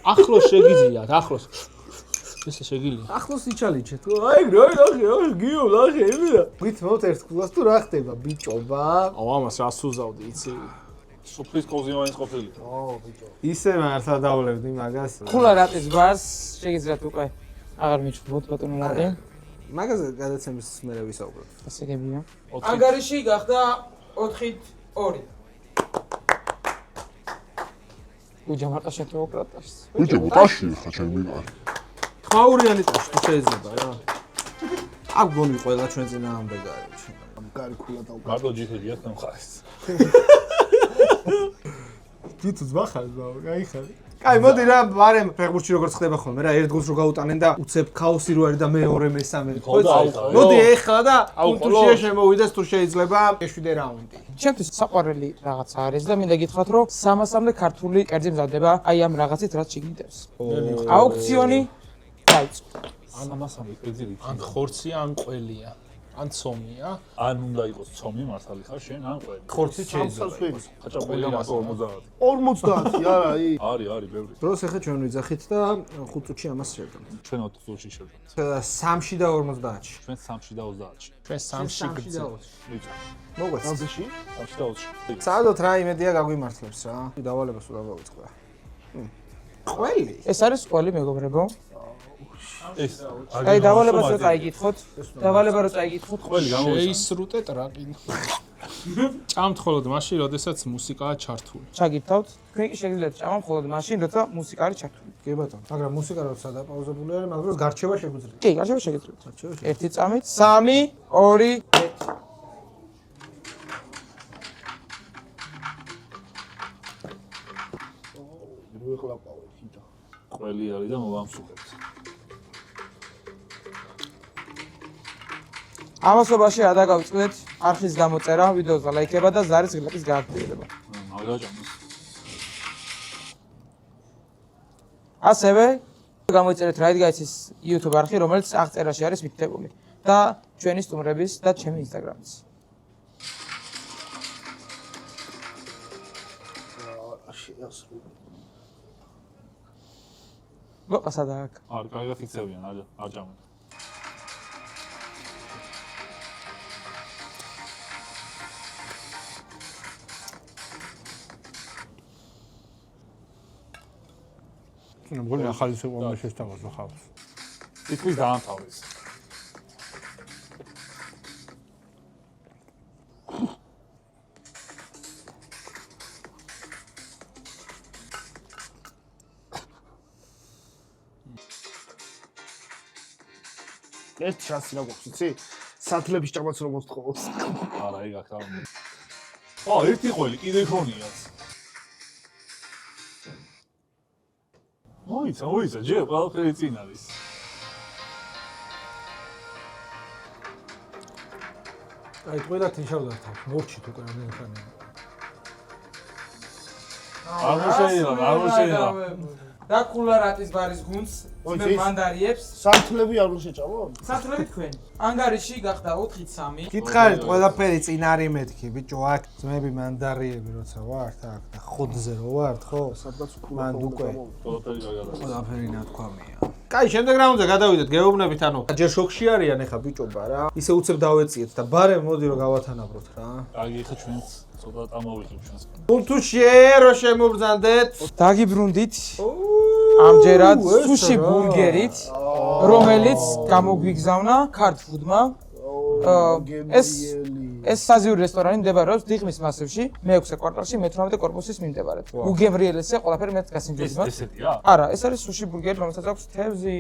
ახლოს შეგიძლიათ ახლოს ესე შეგიძლია ახლოს იჩალიჩეთ აი ნახე გიო ნახე იმენა გით მოთ ერთ გულას თუ რა ხდება ბიჭობა აუ ამას რას უზავდი იცი სუფრის ყოზი მაინც ყოფილი ისე მართლა დავლევდი მაგას ხულა რატის გვას შეგიძლიათ უკვე აღარ მიჩვენოთ ბატონო რატი მაგაზე გადაცემის მერე ვისაუბროთ ასე გებია ანგარიში გახდა 4-2 უჯა მარტო შეთოუკრატას ბიჭო, უტაში ხა ჩემი მიყარი. ხაურიანი ტაში თუ შეიძლება რა აქ გონი ყველა ჩვენ წინააღმდეგ არის კარი ქულა და მარტო ჯიქედია თან მხარეს ჯითუს ბახარ ზავ, გაიხარი. კაი, მოდი რა, მარემ ფეხბურთში როგორც ხდება ხოლმე რა, ერთ გოლს რო გაუტანენ და უცებ ქაოსი რო არის და მეორე მესამე. მოდი ეხლა და პუნქტუშია შემოვიდეს თუ შეიძლება მეშვიდე რაუნდი. ჩემთვის საყვარელი რაღაცა არის და მინდა გითხრათ რომ 300-მდე ქართული კერძი მზადდება აი ამ რაღაცით რაც შეგნიდებს. აუქციონი დაიწყო. ამასამე კერძი ან ხორცია, ან ყველია, ან ცომია. ან უნდა იყოს ცომი მართალი ხარ შენ ან ყველი. ხორცი შეიძლება. ხაჭა ყველი 50. 50 არა ი. არის ბევრი. დროს ახლა ჩვენ ვიძახით და 5 წუთში ამას შევდგამთ. ჩვენ 20 წუთში შევდგამთ. 3-ში და 50-ში. ჩვენ 3-ში და 30-ში. ჩვენ 3-ში გძ. მოგვეც. 3-ში? 3-ში და 20-ში. საერთოდ რა იმედია გაგვიმართლებს რა. დავალებას უნდა გავიწყდა. ყველი. ეს არის ყველი მეგობრებო. ეს აი დავალებას რო წაიგითხოთ. დავალება რო წაიგითხოთ. ყველი გამოვიდა. შეისრუტე ტრაკი. ჭამთ ხოლოდ მაშინ, როდესაც მუსიკაა ჩართული. ჩაგირთავთ. თქვენ კი შეგიძლიათ ჭამამ მხოლოდ მაშინ, როცა მუსიკა არის ჩართული. კი ბატონო. მაგრამ მუსიკა როცა დაპაუზებული არის, მაგრამ გარჩევა შეგვიძლია. კი, გარშემო შეგიძლიათ. ერთი წამით 3 2 1 რო ეყლაპავე ხიდა. ყველი არის და მოვამსუხებთ. ამასობაში არ დაგავწყვეტ არხის გამოწერა, ვიდეოზე ლაიქება და ზარის გლაკის გააქტიურება. მაგაჯამოს. ასევე გამოიწერეთ Right Guys-ის YouTube არხი, რომელიც აღწერაში არის მითითებული და ჩვენი სტუმრების და ჩემი Instagram-ის. გოყასადა აქ. არ კარგად იწევიან, არ ჯამენ. მგონი ახალი სიყვარული შეესაბამება ხავს. თითქმის დაამთავრეს. ეს შანსი რა გვაქვს, იცი? სათლების ჭამაც რომ მოსთხოვოს. არა, ეგ აქ რა. ერთი ყველი კიდე ქონიათ. მოიცა, ჯერ ყველაფერი წინ არის. აი, ყველა თიშავდა თავს, მორჩით უკვე რამდენი ხანია. არ შეიძლება. და კულარატის ბარის გუნდს მე მანდარიებს. სათლები არ უნდა შეჭამო? სათლები თქვენ. ანგარიში გახდა 4-3. გითხარით, ყველაფერი წინ არის მეთქი, ბიჭო, აქ ძმები მანდარიები როცა ვართ აქ და ხოდზე რო ვართ, ხო? სადღაც მან უკვე ყველაფერი გაგადაა. ყველაფერი ნათქვამია. კაი, შემდეგ რაუნდზე გადავიდეთ, გეუბნებით, ანუ ჯერ შოქში არიან ახლა ბიჭობა რა. ისე უცებ დავეციეთ და ბარემ მოდი რომ გავათანაბროთ რა. აი, ხა ჩვენს ცოტა ამოვიღებ ჩვენს. პუნქტუშია რო შემობრძანდეთ. დაგიბრუნდით. ამჯერად სუში ბურგერით, რომელიც გამოგვიგზავნა ქართფუდმა. ეს საზიური რესტორანი მდებარეობს დიღმის მასივში, მე-6 კვარტალში, მე-18 კორპუსის მიმდებარედ. უგემრიელესია ყველაფერი მე გასინჯებია. ესეთია? არა, ეს არის სუში ბურგერი, რომელსაც აქვს თევზი,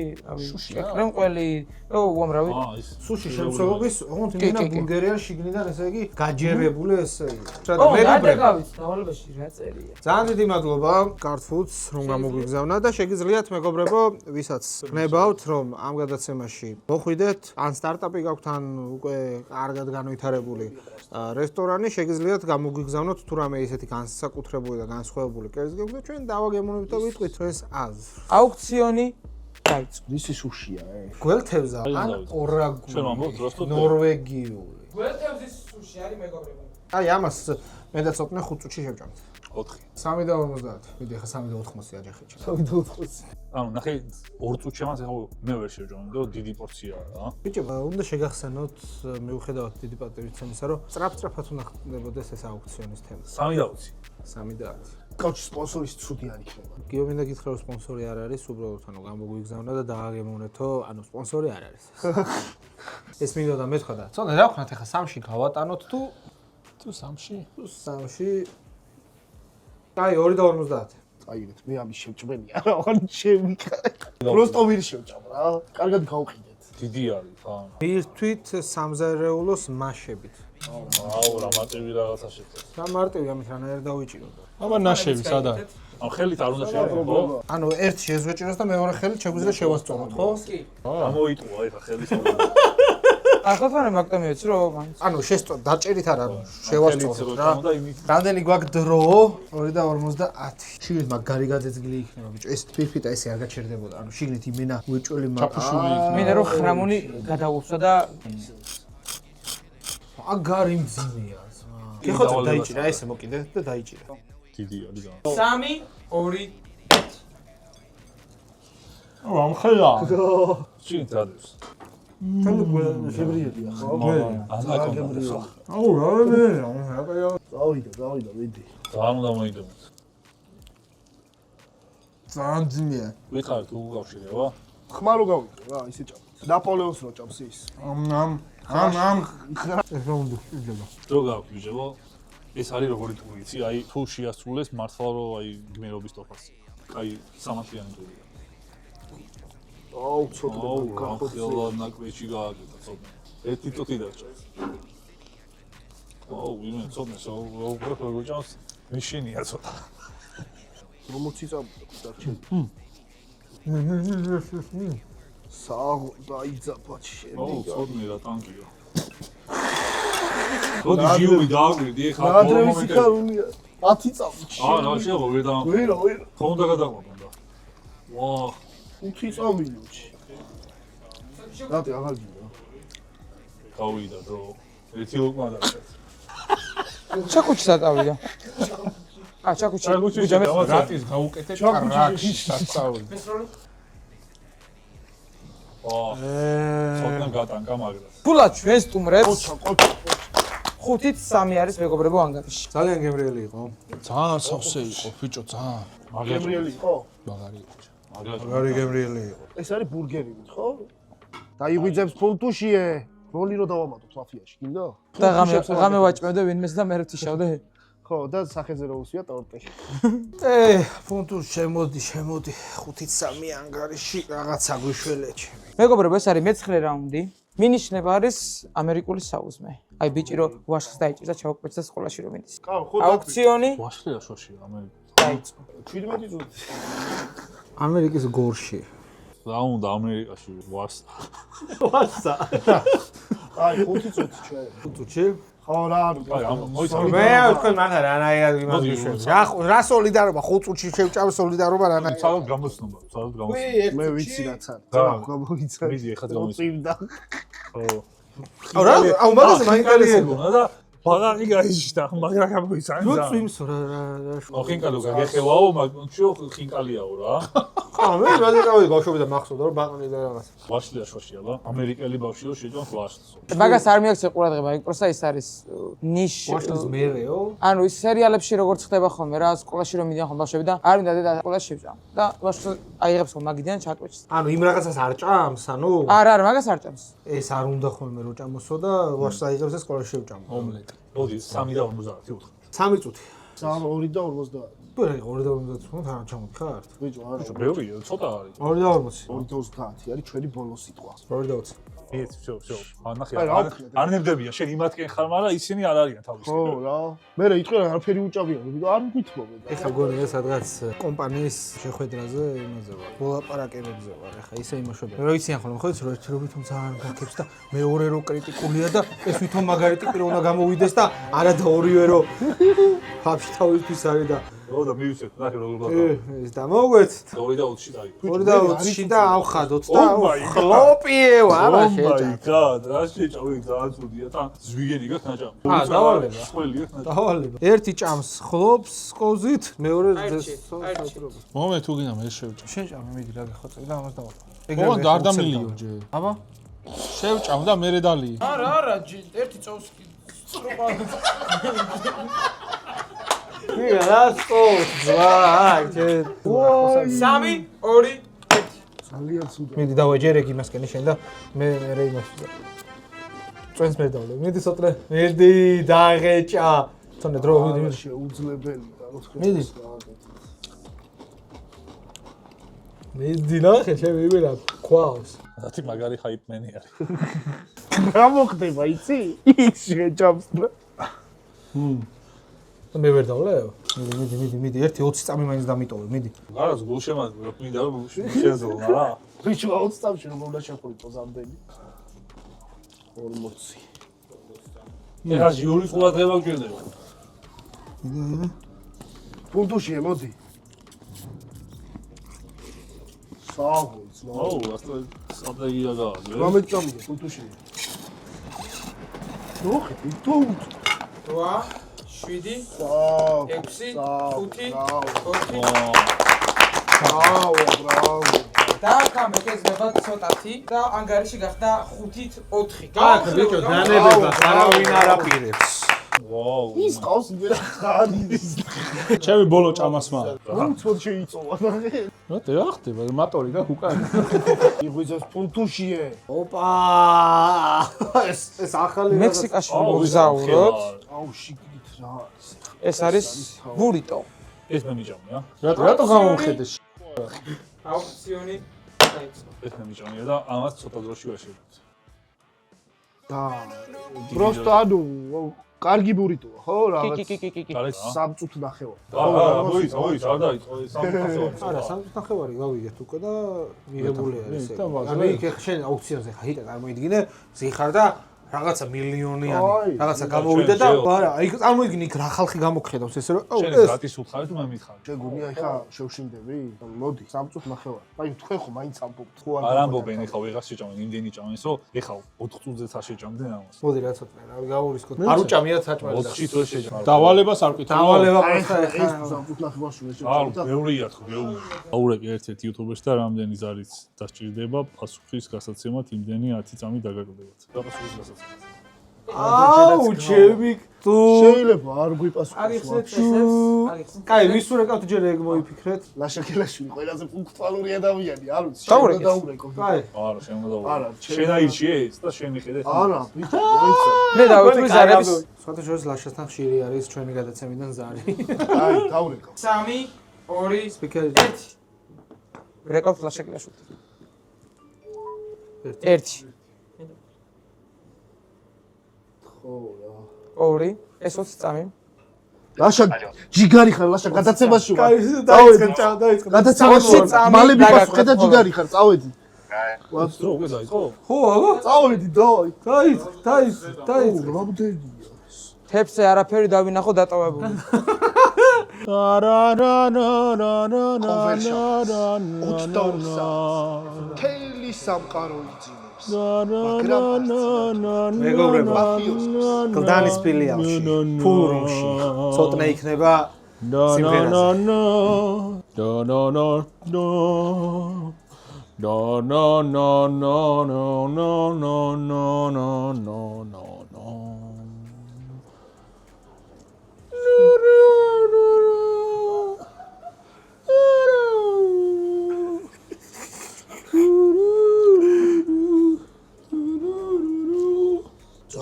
კრემყველი, უამრავი. სუში შემცველობის, ოღონდ იმენა ბურგერია შიგნიდან, ესე იგი, გაჯერებული ესე იგი. მეგობრებო, დავალებაში რა წერია? ძალიან დიდი მადლობა ქართფუდს, რომ გამოგვიგზავნა და შეგიძლიათ მეგობრებო, ვისაც გნებავთ, რომ ამ გადაცემაში მოხვიდეთ, ან სტარტაპი გაქვთ, ან უკვე კარგად განვითარებული რესტორანი, შეგიძლიათ გამოგვიგზავნოთ თუ რამე ისეთი განსაკუთრებული და განსხვავებული კერძი გაქვთ და ჩვენ დავაგემოვნებთ და ვიტყვით ჩვენს აზრს. აუქციონი დაიწყო. ისი სუშია, გველთევზა ან ორაგული, ჩვენ ვამბობთ როსტო ნორვეგიული. გველთევზის სუში არის მეგობრებო. აი ამას მე და ცოტნე 5 წუთში შევჭამთ. 4. 3 და 50. მიდი ახლა 3 და 80 აჯახეთ. 3 და 80. ანუ ნახე 2 წუთში ამას ახლა მე ვერ შევჯამდი და დიდი პორციაა რა. ბიჭო, უნდა შეგახსენოთ მიუხედავად დიდი პატრიოტიზმისა, რომ სწრაფ-სწრაფად უნდა ხდებოდეს ეს აუქციონის თემა. 3 დაუცი. 3 და 10. კაუჩი სპონსორის ცუდი არ იქნება. გიო მინდა გითხრა რომ სპონსორი არ არის, უბრალოდ ანუ გამოგვიგზავნა და დააგემოვნეთო, ანუ სპონსორი არ არის. ეს მინდა და მეთქვა და ცოტა დავხნათ ახლა 3-ში გავატანოთ თუ 3-ში? 3-ში. აი 2 და 50. წაიგეთ, მე ამის შევჭმენია რა, ან შევიკრა. პროსტო ვირი შევჭამ რა. კარგად გავყიდეთ. დიდი არის ხა. მირთვით სამზარეულოს მასშებით. აუ, რა მარტივი რაღაცა შექეს. რა მარტივი ამით რანაირ დავიჭირო და. აბა ნაშევი სად არის? ამ ხელით არ უნდა შევიდო. ანუ ერთი შეგვეჭიროს და მეორე ხელით შეგვიძლია შევასწოროთ, ხო? გამოიტყვა ეხა ხელის. ახლა თან მაგტომიეც რომ ანუ დაჭერით არა, შევასწოროთ რა. რამდენი გვაქვს დრო? 2:50. შიგნით მაგ გარი გაძეძგილი იქნება ბიჭო. ეს ფირფიტა ესე არ გაჩერდებოდა. ანუ შიგნით იმენა უეჭველი მაგ. მინდა რომ ხრამონი გადაუხსა და აგარი მძიმეა. გეხოთ დაიჭირა ესე მოკიდე და დაიჭირა. დიდი არის და. 3 2 ამ ხელა. შიგნით არის. შებრიელია ხო? ანაკონდა. აუ რა დავიდა, ვიდი. ძალიან უნდა მოიდომოთ. ძალიან ძიმეა. ვიხარ თუ უკავშირება? ხმა რო გავიდე რა, ისე ჭამ. ნაპოლეონს რო ჭამს ის. ამ ეს რა უნდა შეიძლება. დრო გავიჟებო. ეს არის როგორი ტური, იცი? აი თუ შეასრულეს მართლა რომ აი გმირობის ტოფას. აი სამართლიანი ტურია. აუ ცოტა გახოლა ნაკვეთში გააკეთა ცოტა. ერთი ტოტი დარჩა. აუ ვინმე ცოტა როგორ ჭამს? მიშინია ცოტა. 60 წამი დარჩა. საღ დაიძაბა აუ შემდგა. ცოტნე რა ტანკია. მოდი ჯიუი დააგვირდი ეხლა. ადრე ვისი ხარუნია? 10 წამი. რა შეიძლება ვერ და. ვერა. ხონდა გადაყვანდა. ვა 5 წამი ლუჩი. რატი აღარ გინდა? გავიდა დრო. ერთი უკმა დარჩა. ჩაკუჩი დაწავიდა. ჩაკუჩი რატის გაუკეთე კარაქის დასწავლი. ცოტნე გატანკა მაგრას. ფულად ჩვენ სტუმრებს 5-3 არის მეგობრებო ანგარიში. ძალიან გემრიელი იყო. ძალიან სავსე იყო ბიჭო ძალიან. გემრიელი იყო? მაგარი იყო. მაგარი გემრიელი იყო. ეს არის ბურგერი ხო? დაიღვიძებს ფულტუშიე. როლი რო დავამატოთ მაფიაში, გინდა? და ღამე ვაჭმევდე ვინმეს და მე რთიშავდე. ხო, და სახეზე რო უსვია ტორტი. ფუნტუს შემოდი 5-3 ანგარიში რაღაცა გვიშველე ჩემი. მეგობრებო, ეს არის მე-9 რაუნდი. მინიშნება არის ამერიკული საუზმე. აი ბიჭი რო ვაშხს დაიჭირდა ჩაუკვეცდა სკოლაში რომ მიდის. ხო, აუქციონი ვაშლია შოშია ამერიკა. დაიწყო. 17 წუთი. ამერიკის გორში. რა უნდა ამერიკაში ვასა. ვასა. აი 5 წუთი ჩვენ. 5 წუთი? ხო რა არის? აი მოიცა. მე თქვენ მართლა რანაირად იმას ვიშვებ. რა სოლიდარობა 5 წუთში შევჭამ სოლიდარობა რანაირად. ცალოდ გამოსნობა, ცალოდ გამოსნობა. მე ვიცი რაც არის. გამოიცა. მიდი ეხლა გამოსნობა. წივდა. ხო. რა აუ მაგაზე მაინტერესებონა და ბაღარი გაიჭდა, მაგრამ გამოიცა. ნუ წვიმს რა. ხინკალო გაგეხევაო, მაგჩო ხინკალიაო რა. ხო მე მაგაზე გავიდი ბავშვობიდან მახსოვდა რომ ბაყნი და რაღაც. ვაშლია შოშია რა. ამერიკელი ბავშვი რო შეჭამს ვაშლს. მაგას არ მიაქცია ყურადღება, იქ პროსა ის არის ნიშ. ვაშლის მერეო? ანუ ის სერიალებში როგორც ხდება ხოლმე რა, სკოლაში რომ მიდიან ხოლმე ბავშვები და არ მინდა დედა სკოლაში შევჭამ. და ბავშვი აიღებს ხოლმე მაგიდან ჩაკვეჭს. ანუ იმ რაღაცას არ ჭამს, ანუ არა, მაგას არ ჭამს. ეს არ უნდა ხოლმე რომ ჭამოსო და ვაშს აიღებს და სკოლაში შევჭამ. ომლეტი. მოდი 3:50 უთხრა. 3 წუთი. 2:50. თუ რა 2:50 ხომ თან ჩამოდი ხარ? ბიჭო, არა. ბევრია, ცოტა არის. 2:40. 2:30 არის ჩვენი ბოლო სიტყვა. 2:20. მიეც, всё. ანახე, აი, რა ვქნა? არ ნებდებიან, შენ იმათკენ ხარ, მაგრამ ისინი არ არიან თავის. ხო რა. მე რა იტყვი რა არაფერი უჭამია, არ მგვითმობ. ეხლა გონია სადღაც კომპანიის შეხვედრაზე იმაზე ვარ. მოლაპარაკებებზე ვარ. ეხლა ისე იმაშვებია. რო იციან ხოლმე ხო ის რო ერთი რო ვითომ ძალიან გაქებს და მეორე რო კრიტიკულია და ეს ვითომ მაგარი ტიპი რო უნდა გამოვიდეს და არა და ორივე რო ფაფში თავისთვის არის და ო და მივიცეთ, ნახე როგორ გატანა. ეს დამოგვეცთ. 2:20-ში დაიწყო. 2:20-ში და ავხადოთ და ხლოპიეო აბა შეჭა. გად, რა შეჭავი ძალიან ცუდია, თან ზვიგენი გაქვს ნაჭამი. დავალება. ყველი გაქვს ნაჭამი. დავალება. ერთი ჭამს ხლობს კოზით, მეორე საჭრობს. მომე თუ გინდა მე შევჭამ. შეჭამი მიდი რა გეხოცე და ამას დავალ. ოღონდ არ დამილიო ჯე. აბა შევჭამ და მე დალი. არა, ერთი წოვს კი სტროპა. გასწორ ზვაიჯე 3 2 ძალიან ცუდა. მიდი დავაჯერე იმასკენ შენ და მე იმას წვენს მე დავლე მიდი სოტრე მიდი დაღეჭა თონე დრო მიდი შეუძლებელი და მიდი მიდი ნახე შევივირა ქვავს დათი მაგარი ჰაიპმენი არის. რა მოხდება იცი? ის შეჭამს და მე ვერ დავლევ? მიდი, 1-20 წამი მაინც დამიტოვე, მიდი. გარას გულშემატ მინდა რომ შეზო, რა. ბიჭო 20 წამში რომ უნდა შეხვიდო ზამდენი. 40. ეხლა ჟიურის ყურადღება გჭირდება. პუნქტუშია, მოდი. საღოლს, აუ, ასე სტრატეგია გააძლევ. 18 წამია პუნქტუშია. ნოხი, თუ 8 7 6 5 ბრავო. და გამეკეცება ცოტათი და ანგარიში გახდა 5-ით 4. აქ ბიჭო დანებება არავინ არ აპირებს. ვაუ. ის ყავს ხარის. ჩემი ბოლო ჭამასმა. უცოდ შეიწოვა. რა და ხდება მატორი და უკან. იღვიძებს პუნქტუშია. ოპა! ეს ახალი მექსიკაში მოგზაუროთ. აუ შიგნით რა. ეს არის ბურიტო. ეს მე მიჭამია. რატო გამომხედე? აუქციონი დაიწყო. ეს მე მიჭამია და ამას ცოტა დროში ვერ შევიდეთ. და просто ანუ კარგი ბურიტოა, ხო, რაღაც. კი. სამწუთ ნახევარი. ოი, არ დაიწყო ეს სამწუხარია. არა, სამწუხარია გავიგეთ უკვე და მიღებული არის ეს. ანუ იქ შენ აუქციონზე ხა ჰიტა წარმოიდგინე, ზიხარ და რაღაცა მილიონიანი, რაღაცა გამოვიდა და არა, აი წარმოიდგინე იქ რა ხალხი გამოგხედავს ესე რომ შენ ეს რატის უთხარი თუ მე მითხარი. შეგუნია ხა შევშინდები? მოდი, სამწუხ ნახევარი. აი თქვენ ხო მაინც ამბობთ. ხო არ ამბობენ ეხლა ვიღაც შეჭამენ, იმდენი ჭამენს, რომ ეხლა 4 წუთზეც არ შეჭამდნენ ამას. მოდი რა ცოტა, რა გავურისკოთ. არ უჭამიათ საჭმელი. 4-ში თუ შეჭამ. დავალებას არ ვკითხავ. დავალება ეს ყოლა. სამწუხ ნახევარში ვერ აუ, შევშინდა. ბევრია თქო, ბევრი. აურეკი ერთ-ერთ იუთუბერს და რამდენი ზარიც დასჭირდება პასუხის გასაცემად იმდენი 10 წამი დაგაკვდებათ. პასუხის გასაცემად. აუ, ჩემი თუ შეიძლება არ გვიპასუხოს. არის ეს. კაი, ვის ურეკავთ ჯერ ეგ მოიფიქრეთ? ლაშაკელაშვილი ყველაზე პუნქტუალური ადამიანი, არ ვიცი. დაურეკეთ. კაი. არა, შენ უნდა არა, დაუბრუნო. შენ აირჩიე ეს და შენ მიხედე. არა, ბიჭო, მოიცა. მე დავიტყვი ზარების სხვათა შორის ლაშასთან ხშირი არის ჩვენი გადაცემიდან ზარი. აი, დაურეკავ. 3 2 სპიკერი 1 რეკორდ ლაშაკილაშვილი 1 ხო რა. 2 ეს 20 წამი ლაშა ჯიგარი ხარ, ლაშა გადაცემაში ვარ. კაი, დაიწყე. გადაცემაში მალე მიპასუხე და ჯიგარი ხარ, წავედი. ვაც რო უკვე დაიწყო? ხო, აბა. წავედი, დაიწყე. რამდენია? თეფზე არაფერი დავინახო დატოვებული თელი სამყარო იძინებს. მეგობრებო, კლდანის ფილიალში, ფულრუმში, ცოტნე იქნება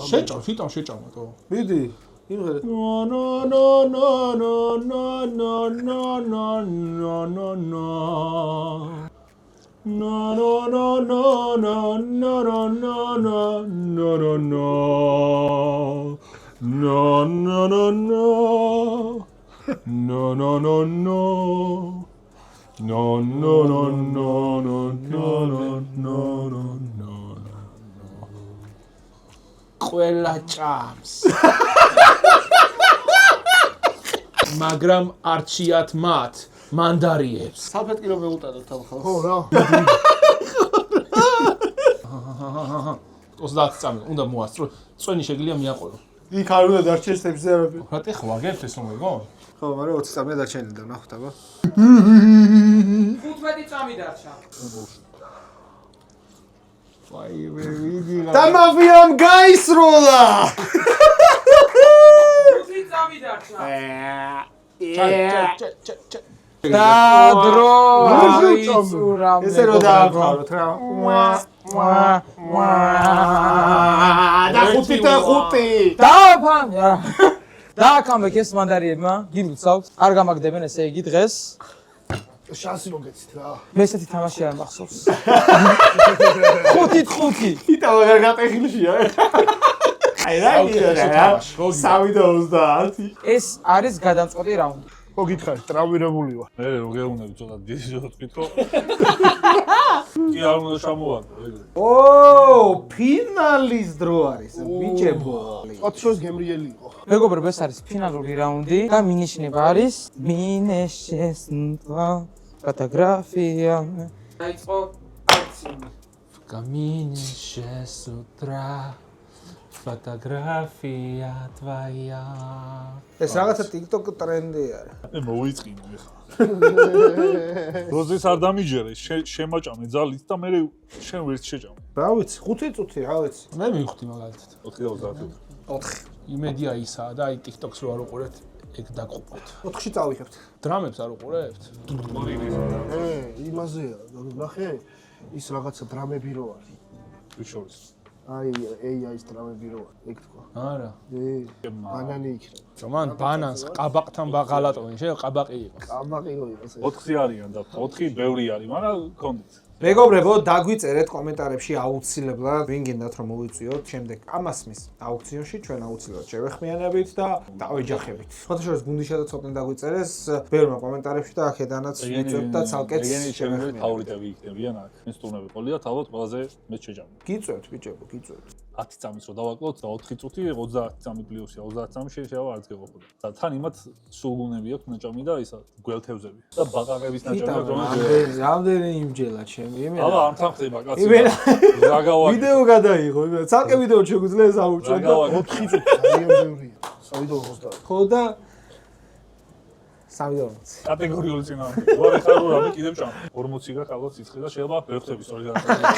შეჭამ, თვითონ შეჭამათო. მიდი, იმღერეთ. ყველა ჭამს. მაგრამ არჩიათ მათ მანდარიებს. საფეთკილო მეუტადოთ ამ ხალხს. ხო რა. 30 წამი უნდა მოასწრო. წვენი შეგიძლია მიაყოლო. იქ არ უნდა დარჩეს თებზე არაფერი. რატე ხო აგებთ ეს რომ მეგო? ხო, მაგრამ 20 წამია დარჩენილი და ნახოთ აბა. 15 წამი დარჩა და მაფიამ გაისროლა. 5 წამი დარჩა და დრო იწურა ესე რომ დააყაროთ რა. და 5 დააფამ დააკამე ეს მანდარიებმა გილუცავთ არ გამაგდებენ ესე იგი დღეს შანსი მოგეცით რა. მე ესეთი თამაში არ მახსოვს 5-5 იტავა რა გატეხილშია. აი რა გიარა 3-30 ეს არის გადამწყვეტი რაუნდი. ხო გითხარი, ტრავმირებული ვარ. მე რო გეუბნები ცოტა დიზიოთ თვითო. კი არ უნდა ჩამოვარდო ეგრე. ფინალის დრო არის ბიჭებო. ოთხშორის გემრიელი იყო. მეგობრებო, ეს არის ფინალური რაუნდი და მინიშნება არის მინეშესნტვა ფოტოგრაფია. დაიწყო აქცია. Каминешь с утра, фотография твоя. ეს რაღაცა TikTok ტრენდი არის. მე მოვიწყინო ეხლა. როზეს არ დამიჯერე, შემაჭამე ძალით და მე შენ ვერც შეჭამე. რა ვიცი, 5 წუთი რა ვიცი. მე მივხვდი მაგალითად. 4:30. 4. იმედია ისაა და აი TikTok-ს რო არ უყურეთ, ეგ დაგყუპოთ. 4-ში წავიღებთ. დრამებს არ უყურებთ? იმაზეა, ნახე, ის რაღაცა დრამები რო არის. ვის შორის? აი, AI-ის დრამები რო არის, ეგ თქვა. არა. ბანანი იქნება. რომან ბანანს ყაბაყთან ბაღალატოვენ, შეიძლება ყაბაყი იყოს. კაბაკი რო იყოს. 4 არიან და 4 ბევრი არის, მაგრამ გქონდით. მეგობრებო, დაგვიწერეთ კომენტარებში აუცილებლად ვინ გინდათ რომ მოვიწვიოთ შემდეგ ამას მის აუქციონში, ჩვენ აუცილებლად შევეხმიანებით და დავეჯახებით. ფოტოშოპის გუნდიშა და ცოტნე დაგვიწერეს ბევრმა კომენტარებში და აქედანაც ვიწვევთ და ცალკეც შევეხმიანებით. ფავორიტები იქნებიან აქ. ინსტრუმენტები ყოლია თავად ყველაზე მეც შეჯამე. გიწვევთ ბიჭებო, გიწვევთ. 10 წამის რო დავაკლოთ და 4 წუთი 30 წამი პლუსია 30 წამი შეიძლება არც გეყოფოდა. და თან იმათ სულგუნები აქვს ნაჭამი და ისა გველთევზები. და ბაყაყების ნაჭამი აქვს რომელიც რამდენი იმჯელა ჩემი იმენა. აბა არ თანხდება კაცი. იმენა. ზაგავა. ვიდეო გადაიღო, იმენა. ცალკე ვიდეო შეგვიძლია ეს აუჩვენ და 4 წუთი ძალიან ბევრია. 3:30. ხო და 3:20. კატეგორიული წინააღმდეგი. ვარ ეხლა რო რამე კიდევ ჭამ. 40 გაკალოთ სიცხე და შეიძლება ვერთები სწორი განაცხადება.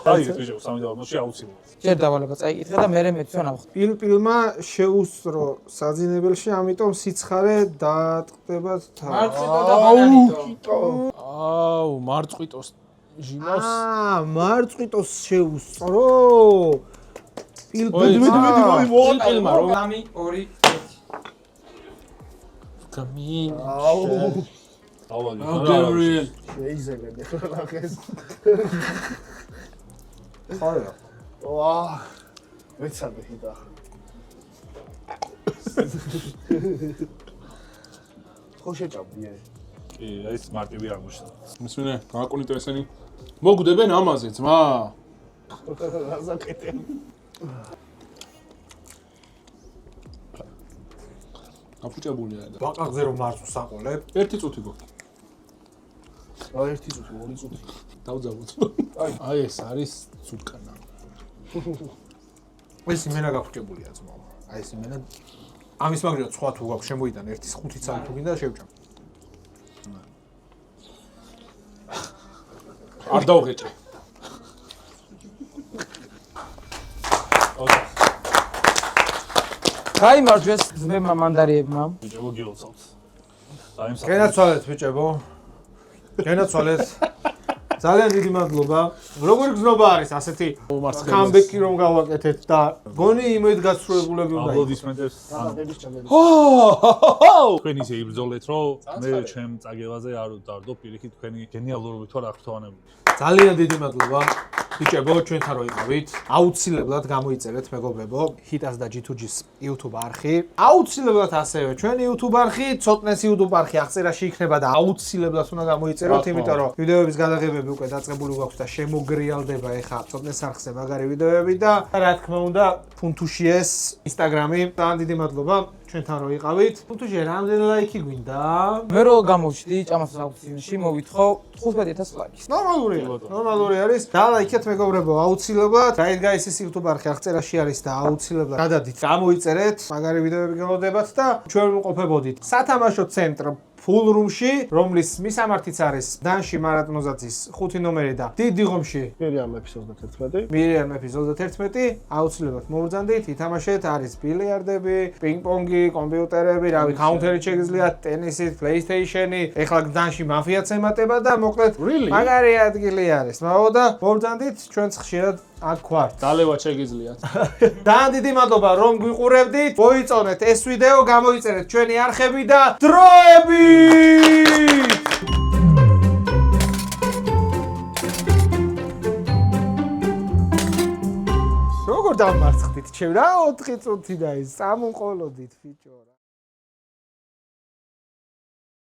აი ეს ვიჟო 3:40-ში აუცილებლად. ჯერ დავალება წაიკითხე და მე მეცვა ნახოთ. ფილმა შეუსწრო საძინებელში, ამიტომ სიცხარე დაატყდებათ თან. მარწყვიტო და ბანანიტო. აუ, მარწყვიტოს ჟიმავს. მარწყვიტოს შეუსწრო. მე ფილმა რომ 3 2 1 Каминешь. აუვალი. Gabriel. შეიძლება ეხლა ნახეს. ხაია. ვაა. მეცადე ხიდა. ხო შეჭამდი. კი, ეს მარტივი არ მოშდა. მსმენე, გააკუნიტო ესენი. მოგდებენ ამაზე, ძმა. რაზაკეთე. აფუჭებულია და. ბაყაყზე რომ მარწვს აყოლებ. 1 წუთი გქონდა. აი 1 წუთი, 2 წუთი. დავძაბოთ. აი ეს არის ცუკანა. ეს იმენა გაფუჭებულია ძმა. აი ეს იმენა ამის მაგრად სხვა თუ გაქვს შემოიდან 1-5 წამი თუ გინდა შევჭამ. არ დავღეჭე. გაიმარჯვეს ძმებმა მანდარიებმა. ბიჭო გიოცავთ. დაიმსახურეთ. გენაცვალეთ ბიჭებო. გენაცვალეთ. ძალიან დიდი მადლობა. როგორ გზნობა არის ასეთი კამბეკი რომ გავაკეთეთ და გონი იმედგაცრუებულები უნდა იყოს. აპლოდისმენტებს. დაბადების ჩანდები. თქვენ ისე იბრძოლეთ, რომ მე ჩემ წაგებაზე არ დავდო პირიქით თქვენი გენიალურობით ვარ აღფრთოვანებული. ძალიან დიდი მადლობა. ბიჭებო, ჩვენთან რო იყავით, აუცილებლად გამოიწერეთ მეგობრებო, ჰიტას და G2G-ს YouTube არხი. აუცილებლად ასევე ჩვენი YouTube არხი, ცოტნეს YouTube არხი აღწერაში იქნება და აუცილებლად უნდა გამოიწეროთ, იმიტომ რომ ვიდეოების გადაღებები უკვე დაწყებული გვაქვს და შემოგრიალდება ეხა ცოტნეს არხზე მაგარი ვიდეოები და რა თქმა უნდა, Puntushi-ს Instagram-ი. ძალიან დიდი მადლობა. ჩვენთან რო იყავით. Puntushi, რამდენი ლაიქი გვინდა? მე რო გამოვშდი ჭამას აუქციონში, მოვითხოვ 15000 ლაიქს. ნორმალური არის. დალაიქეთ მეგობრებო, აუცილებლად. Zeitgeist-ის YouTube არხი აღწერაში არის და აუცილებლად გადადით. გამოიწერეთ, მაგარი ვიდეოები გელოდებათ და ჩვენ ვიმყოფებოდით სათამაშო ცენტრ Full Room-ში, რომლის მისამართიც არის დანში მარატონოზაცის 5 ნომერი და დიდი ღომში მირიამ ეპიზოდზე 11. მირიამ ეპიზოდზე 11. აუცილებლად მოვბრძანდით, ითამაშეთ, არის ბილიარდები, პინგ-პონგი, კომპიუტერები, რავი, კაუნტერი შეგიძლიათ, ტენისი, PlayStation-ი, ეხლა დანში მაფიაც ემატება და მოკლედ მაგარი ადგილი არის. მაო და მოვბრძანდით, ჩვენც ხშირად აქ ვართ. დალევად შეგიძლიათ. ძალიან დიდი მადლობა რომ გვიყურებდით. მოიწონეთ ეს ვიდეო, გამოიწერეთ ჩვენი არხები და დროები! როგორ დამარცხდით ჩემ რა 4 წუთი და ის სამყოლოდით ბიჭო რა